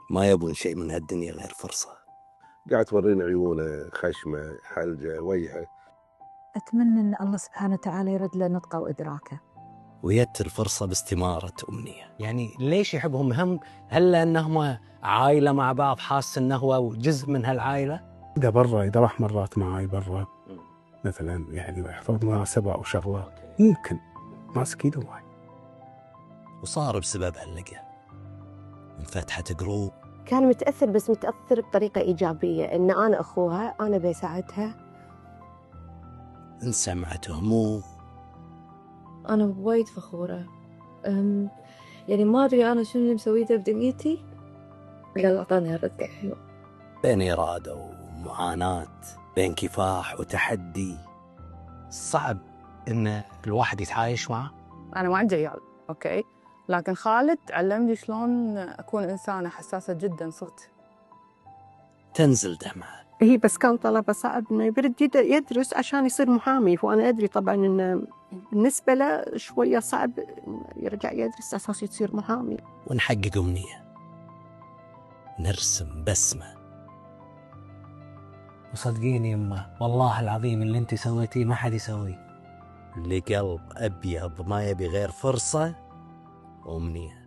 ما يبون شيء من هالدنيا غير فرصة. قاعد تورينا عيونه، خشمه، حلجه، وجهه. أتمنى أن الله سبحانه وتعالى يرد له نطقه وإدراكه ويت الفرصة باستمارة أمنية. يعني ليش يحبهم هم؟ هل لأنهم عائلة مع بعض، حاس أنه هو جزء من هالعائلة؟ إذا برا، إذا راح مرات معاي برا مثلا، يعني يحضر مناسبة أو شغلة، ممكن ماسك إيده معي. وصار بسبب هاللقى انفتحت جروب. كان متأثر، بس متأثر بطريقة إيجابية، إن أنا أخوها، أنا بساعدها. انسمعت هموم. أنا وايد فخورة. يعني ما أدري أنا شنو اللي مسويته بدنيتي، قال أعطاني هالرد الحلو. بين إرادة ومعاناة، بين كفاح وتحدي. صعب إن الواحد يتعايش معه. أنا ما عندي عيال، أوكي، لكن خالد علمني شلون أكون إنسانة حساسة جدا صرت. تنزل دمعة. هي بس كان طلبه صعب إنه يرد يدرس عشان يصير محامي، وأنا أدري طبعاً إنه بالنسبة له شوية صعب يرجع يدرس أساس يصير محامي. ونحقق أمنية، نرسم بسمة. وصدقيني يمه، والله العظيم اللي انت سويتيه ما حد يسويه. لقلب أبيض ما يبي غير فرصة وأمنية.